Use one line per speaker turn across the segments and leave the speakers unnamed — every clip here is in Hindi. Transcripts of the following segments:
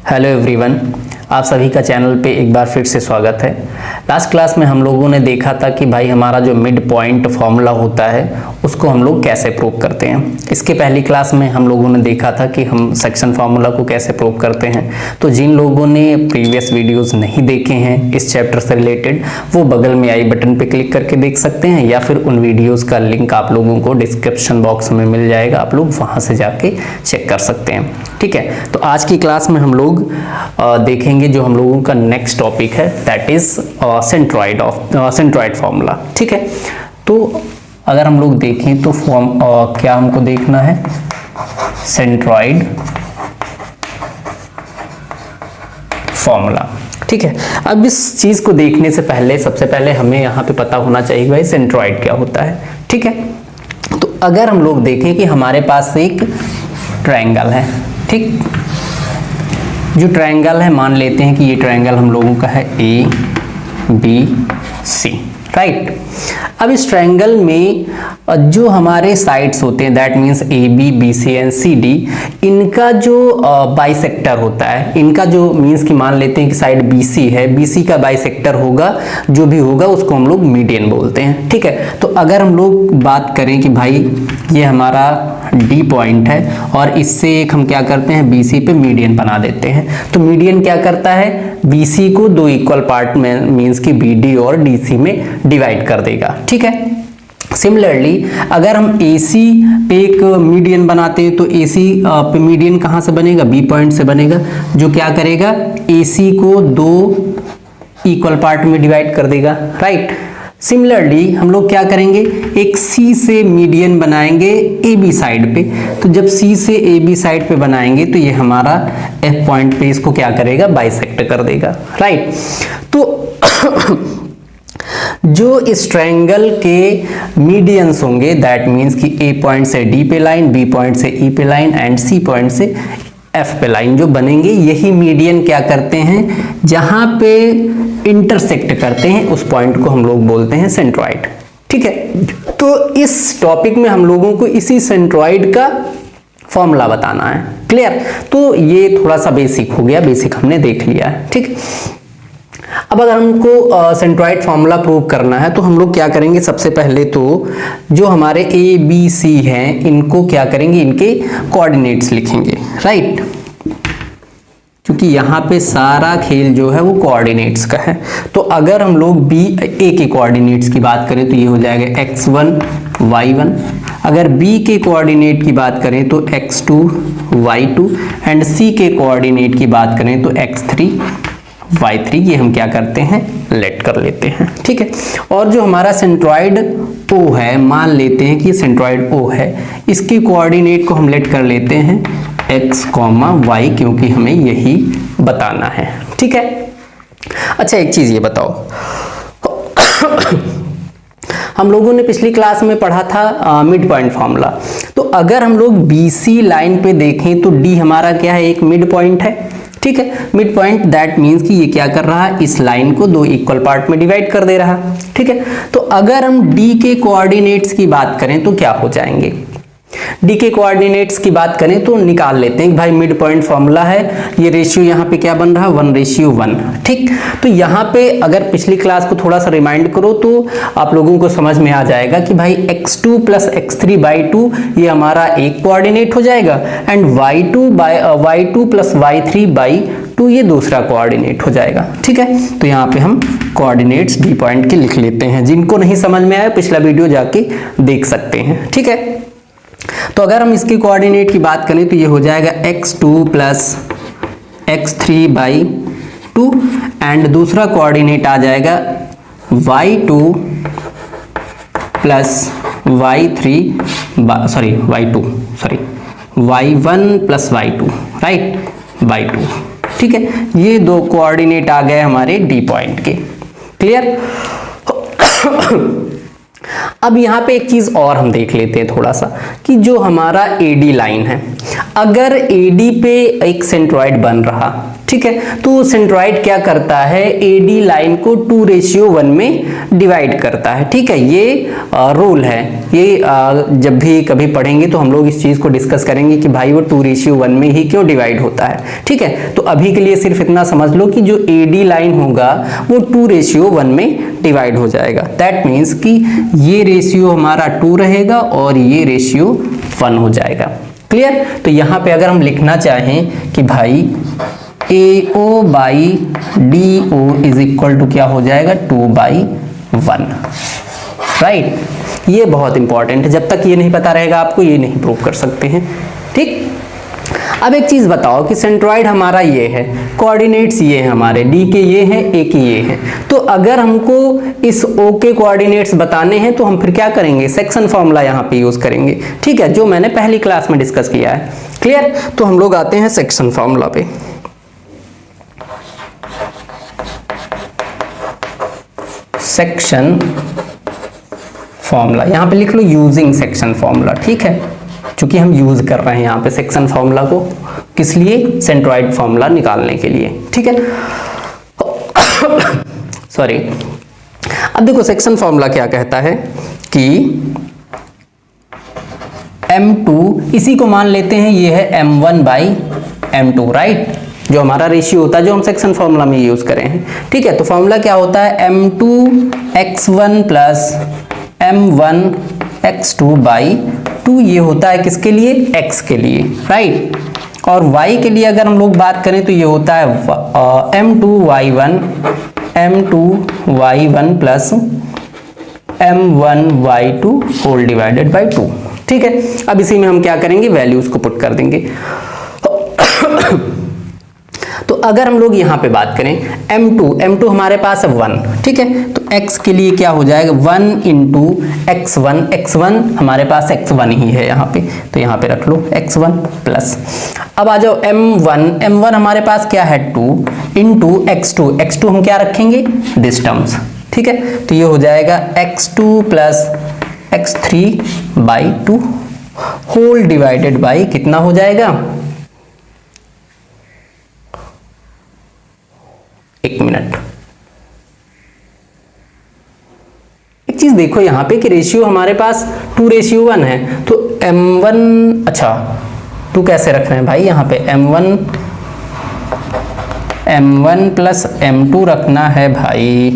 हेलो एवरीवन, आप सभी का चैनल पे एक बार फिर से स्वागत है। लास्ट क्लास में हम लोगों ने देखा था कि भाई हमारा जो मिड पॉइंट फॉर्मूला होता है उसको हम लोग कैसे प्रूव करते हैं। इसके पहली क्लास में हम लोगों ने देखा था कि हम सेक्शन फार्मूला को कैसे प्रूव करते हैं। तो जिन लोगों ने प्रीवियस वीडियोस नहीं देखे हैं इस चैप्टर से रिलेटेड, वो बगल में आई बटन पे क्लिक करके देख सकते हैं, या फिर उन वीडियोस का लिंक आप लोगों को डिस्क्रिप्शन बॉक्स में मिल जाएगा, आप लोग वहाँ से जाके चेक कर सकते हैं। ठीक है, तो आज की क्लास में हम लोग देखेंगे जो हम लोगों का नेक्स्ट टॉपिक है, दैट इज सेंट्रॉइड फार्मूला। ठीक है, तो अगर हम लोग देखें तो क्या हमको देखना है, सेंट्रॉइड फार्मूला। ठीक है, अब इस चीज को देखने से पहले सबसे पहले हमें यहाँ पे पता होना चाहिए भाई सेंट्रॉइड क्या होता है। ठीक है, तो अगर हम लोग देखें कि हमारे पास एक ट्रायंगल है, ठीक, जो ट्रायंगल है मान लेते हैं कि ये ट्रायंगल हम लोगों का है ए बी सी, राइट। अब इस ट्रायंगल में जो हमारे साइड्स होते हैं, that means A B B C and C D, इनका जो बाइसेक्टर होता है, इनका जो मीन्स कि मान लेते हैं कि साइड बी सी है, बी सी का बाइसेक्टर होगा, जो भी होगा उसको हम लोग मीडियन बोलते हैं। ठीक है, तो अगर हम लोग बात करें कि भाई ये हमारा डी पॉइंट है और इससे एक हम क्या करते हैं, बी सी पे मीडियन बना देते हैं, तो मीडियन क्या करता है, बी सी को दो इक्वल पार्ट में मीन्स कि बी डी और डी सी में डिवाइड कर देगा। ठीक है, सिमिलरली अगर हम AC पे एक मीडियन बनाते हैं तो AC पे मीडियन कहाँ से बनेगा, B पॉइंट से बनेगा, जो क्या करेगा AC को दो इक्वल पार्ट में डिवाइड कर देगा, राइट। सिमिलरली हम लोग क्या करेंगे, एक C से मीडियन बनाएंगे AB साइड पे, तो जब C से AB साइड पे बनाएंगे तो ये हमारा F पॉइंट पे इसको क्या करेगा, बाइसेक्ट कर देगा, राइट। तो जो इस ट्रायंगल के मीडियंस होंगे, दैट मीन्स कि A पॉइंट से D पे लाइन, B पॉइंट से E पे लाइन एंड C पॉइंट से F पे लाइन जो बनेंगे, यही मीडियन क्या करते हैं, जहां पे इंटरसेक्ट करते हैं उस पॉइंट को हम लोग बोलते हैं सेंट्रॉइड। ठीक है, तो इस टॉपिक में हम लोगों को इसी सेंट्रॉइड का फॉर्मूला बताना है। क्लियर, तो ये थोड़ा सा बेसिक हो गया, बेसिक हमने देख लिया है। ठीक, अब अगर हमको सेंट्रॉइड फार्मूला प्रूव करना है तो हम लोग क्या करेंगे, सबसे पहले तो जो हमारे ए बी सी हैं इनको क्या करेंगे, इनके कोऑर्डिनेट्स लिखेंगे, राइट, क्योंकि यहाँ पे सारा खेल जो है वो कोऑर्डिनेट्स का है। तो अगर हम लोग ए के कोऑर्डिनेट्स की बात करें तो ये हो जाएगा x1 y1, अगर b के कोऑर्डिनेट की बात करें तो x2 y2 एंड c के कोऑर्डिनेट की बात करें तो x3 y3, ये हम क्या करते हैं, लेट कर लेते हैं। ठीक है, और जो हमारा सेंट्रॉइड O है, मान लेते हैं कि सेंट्रॉइड O है, इसकी कोऑर्डिनेट को हम लेट कर लेते हैं x, y, क्योंकि हमें यही बताना है। ठीक है, अच्छा एक चीज ये बताओ, हम लोगों ने पिछली क्लास में पढ़ा था मिड पॉइंट फार्मूला, तो अगर हम लोग BC लाइन पे देखें तो D हमारा क्या है, एक मिड पॉइंट है। ठीक है, मिड पॉइंट दैट मीन्स कि ये क्या कर रहा है, इस लाइन को दो इक्वल पार्ट में डिवाइड कर दे रहा। ठीक है, तो अगर हम D के कोऑर्डिनेट्स की बात करें तो क्या हो जाएंगे, D के कोऑर्डिनेट्स की बात करें तो निकाल लेते हैं कि भाई मिड पॉइंट फॉर्मूला है, ये रेशियो यहाँ पे क्या बन रहा है, 1:1। ठीक, तो यहाँ पे अगर पिछली क्लास को थोड़ा सा रिमाइंड करो तो आप लोगों को समझ में आ जाएगा कि भाई x2 प्लस x3/2 ये हमारा एक कोऑर्डिनेट हो जाएगा एंड y2 प्लस y3/2 ये दूसरा कोऑर्डिनेट हो जाएगा। ठीक है, तो यहाँ पे हम कोऑर्डिनेट्स D पॉइंट के लिख लेते हैं, जिनको नहीं समझ में आया पिछला वीडियो जाके देख सकते हैं। ठीक है, तो अगर हम इसके कोऑर्डिनेट की बात करें तो ये हो जाएगा x2 प्लस x3/2 एंड दूसरा कोऑर्डिनेट आ जाएगा y2 plus y1 plus y2, right, y2। ठीक है, ये दो कोऑर्डिनेट आ गए हमारे D पॉइंट के। क्लियर, अब यहाँ पे एक चीज और हम देख लेते हैं थोड़ा सा, कि जो हमारा AD लाइन है, अगर AD पे एक सेंट्रॉइड बन रहा, ठीक है, तो सेंट्रॉइड क्या करता है, AD लाइन को 2:1 में डिवाइड करता है, ठीक है। ये रूल है, ये जब भी कभी पढ़ेंगे तो हम लोग इस चीज को डिस्कस करेंगे कि भाई वो 2:1 में ही क्यों डिवाइड होता है, ठीक है। तो अभी के लिए सिर्फ इतना समझ लो कि जो AD लाइन होगा वो 2:1 में डिवाइड हो जाएगा। दैट मीन्स कि ये रेशियो हमारा 2 रहेगा और ये रेशियो 1 हो जाएगा। क्लियर? तो यहाँ पे अगर हम लिखना चाहें कि भाई AO by DO is equal to क्या हो जाएगा, 2/1, राइट। ये बहुत इंपॉर्टेंट है, जब तक ये नहीं पता रहेगा आपको ये नहीं प्रूव कर सकते हैं, ठीक। अब एक चीज बताओ कि सेंट्रॉइड हमारा ये है, कोऑर्डिनेट्स ये है हमारे, D के ये हैं, A के ये हैं, तो अगर हमको इस O के कोऑर्डिनेट्स बताने हैं तो हम फिर क्या करेंगे, सेक्शन फॉर्मूला यहाँ पे यूज करेंगे, ठीक है, जो मैंने पहली क्लास में डिस्कस किया है। क्लियर? तो हम लोग आते हैं सेक्शन फॉर्मूला पे। सेक्शन फॉर्मूला यहां पे लिख लो यूजिंग सेक्शन फॉर्मूला, ठीक है, क्योंकि हम यूज कर रहे हैं यहां पे सेक्शन फॉर्मूला को, किस लिए, सेंट्रॉइड फॉर्मूला निकालने के लिए, ठीक है। सॉरी। अब देखो सेक्शन फॉर्मूला क्या कहता है कि M2, इसी को मान लेते हैं ये है M1/M2, राइट, जो हमारा रेशियो होता है जो हम सेक्शन फॉर्मूला में यूज करें हैं, ठीक है। तो फॉर्मूला क्या होता है, M2x1 प्लस M1x2/2, ये होता है किसके लिए, x के लिए, राइट। और y के लिए अगर हम लोग बात करें तो ये होता है M2y1 plus M1y2 whole divided by 2, ठीक है। अब इसी में हम क्या करेंगे, वैल्यूज को पुट कर देंगे। तो अगर हम लोग यहाँ पे बात करें M2 हमारे पास है 1, ठीक है, तो x के लिए क्या हो जाएगा, 1 इंटू x1 हमारे पास x1 ही है यहाँ पे, तो यहाँ पे रख लो x1 प्लस, अब आ जाओ M1 हमारे पास क्या है 2 इंटू x2 हम क्या रखेंगे, दिस टर्म्स, ठीक है, तो ये हो जाएगा x2 plus x3/2 whole divided by कितना हो जाएगा, एक मिनट, एक चीज देखो यहां पे कि रेशियो हमारे पास 2:1 है, तो M1, अच्छा 2 कैसे रख रहे हैं भाई, यहाँ पे M1 प्लस M2 रखना है भाई,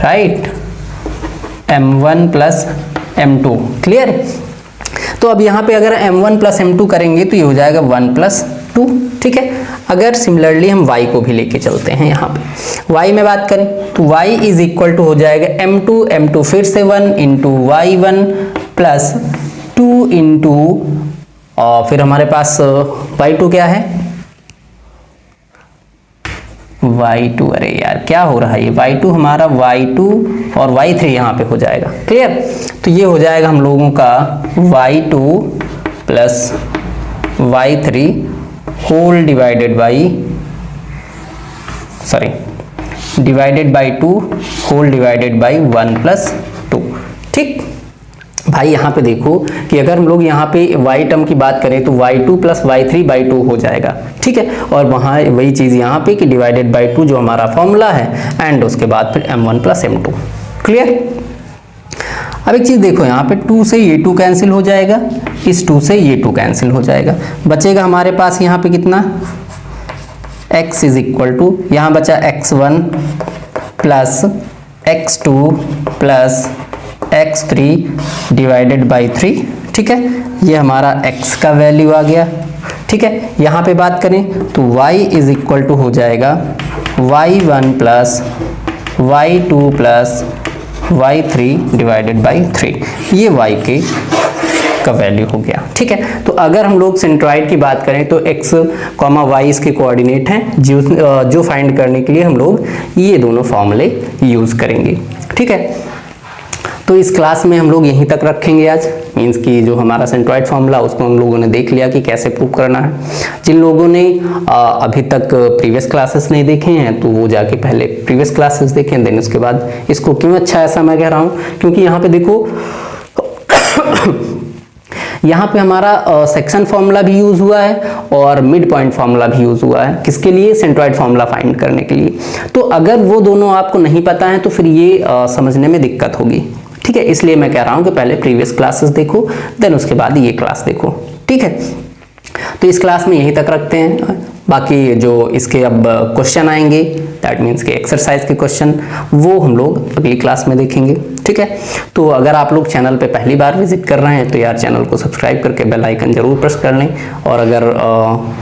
right, M1 plus M2, clear. तो अब यहाँ पे अगर M1 प्लस M2 करेंगे तो ये हो जाएगा 1 प्लस 2, ठीक है। अगर सिमिलरली हम y को भी लेके चलते हैं, यहाँ पे y में बात करें तो y इज इक्वल टू हो जाएगा M2 फिर से 1 इंटू y1 प्लस 2 इंटू, और फिर हमारे पास y2 क्या है, y2, अरे यार क्या हो रहा है ये, y2 हमारा y2 और y3 यहाँ पे हो जाएगा, क्लियर। तो ये हो जाएगा हम लोगों का y2 plus y3 whole divided by 2 whole divided by 1 plus 2, ठीक। भाई यहाँ पे देखो कि अगर हम लोग यहाँ पे y टर्म की बात करें तो y2 प्लस y3/2 हो जाएगा, ठीक है, और वहाँ वही चीज़ यहाँ पे कि डिवाइडेड बाई 2 जो हमारा फॉर्मूला है, एंड उसके बाद फिर M1 प्लस M2, क्लियर। अब एक चीज़ देखो यहाँ पे 2 से ये 2 कैंसिल हो जाएगा, इस 2 से ये 2 कैंसिल हो जाएगा, बचेगा हमारे पास यहाँ पे कितना, x इज इक्वल टू, यहाँ बचा x1 plus x2 plus x3 divided by 3, ठीक है, ये हमारा x का वैल्यू आ गया, ठीक है। यहाँ पे बात करें तो y इज इक्वल टू हो जाएगा y1 plus y2 plus y3 divided by 3, ये y के का वैल्यू हो गया, ठीक है। तो अगर हम लोग सेंट्रॉइड की बात करें तो x, y इसके कोऑर्डिनेट हैं, जो फाइंड करने के लिए हम लोग ये दोनों फॉर्मूले यूज करेंगे, ठीक है। तो इस क्लास में हम लोग यहीं तक रखेंगे आज, मींस कि जो हमारा सेंट्रॉइड फॉर्मूला उसको हम लोगों ने देख लिया कि कैसे प्रूव करना है। जिन लोगों ने अभी तक प्रीवियस क्लासेस नहीं देखे हैं तो वो जाके पहले प्रीवियस क्लासेस देखें, देन उसके बाद इसको। क्यों अच्छा ऐसा मैं कह रहा हूँ, क्योंकि यहाँ पे देखो यहाँ पे हमारा सेक्शन फॉर्मूला भी यूज हुआ है और मिड पॉइंट फॉर्मूला भी यूज हुआ है, किसके लिए, सेंट्रॉइड फॉर्मूला फाइंड करने के लिए। तो अगर वो दोनों आपको नहीं पता है तो फिर ये समझने में दिक्कत होगी, ठीक है। इसलिए मैं कह रहा हूँ कि पहले प्रीवियस क्लासेस देखो, देन उसके बाद ये क्लास देखो, ठीक है। तो इस क्लास में यहीं तक रखते हैं, बाकी जो इसके अब क्वेश्चन आएंगे, दैट मीन्स के एक्सरसाइज के क्वेश्चन, वो हम लोग अगली क्लास में देखेंगे, ठीक है। तो अगर आप लोग चैनल पे पहली बार विजिट कर रहे हैं तो यार चैनल को सब्सक्राइब करके बेल आइकन जरूर प्रेस कर लें, और अगर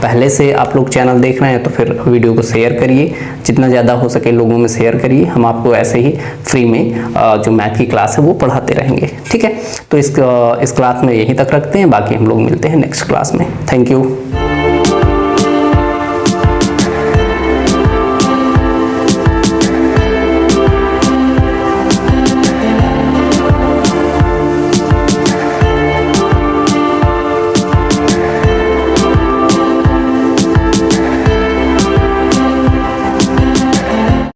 पहले से आप लोग चैनल देख रहे हैं तो फिर वीडियो को शेयर करिए, जितना ज़्यादा हो सके लोगों में शेयर करिए। हम आपको ऐसे ही फ्री में जो मैथ की क्लास है वो पढ़ाते रहेंगे, ठीक है। तो इस क्लास में यहीं तक रखते हैं, बाकी हम लोग मिलते हैं नेक्स्ट क्लास में। Thank you.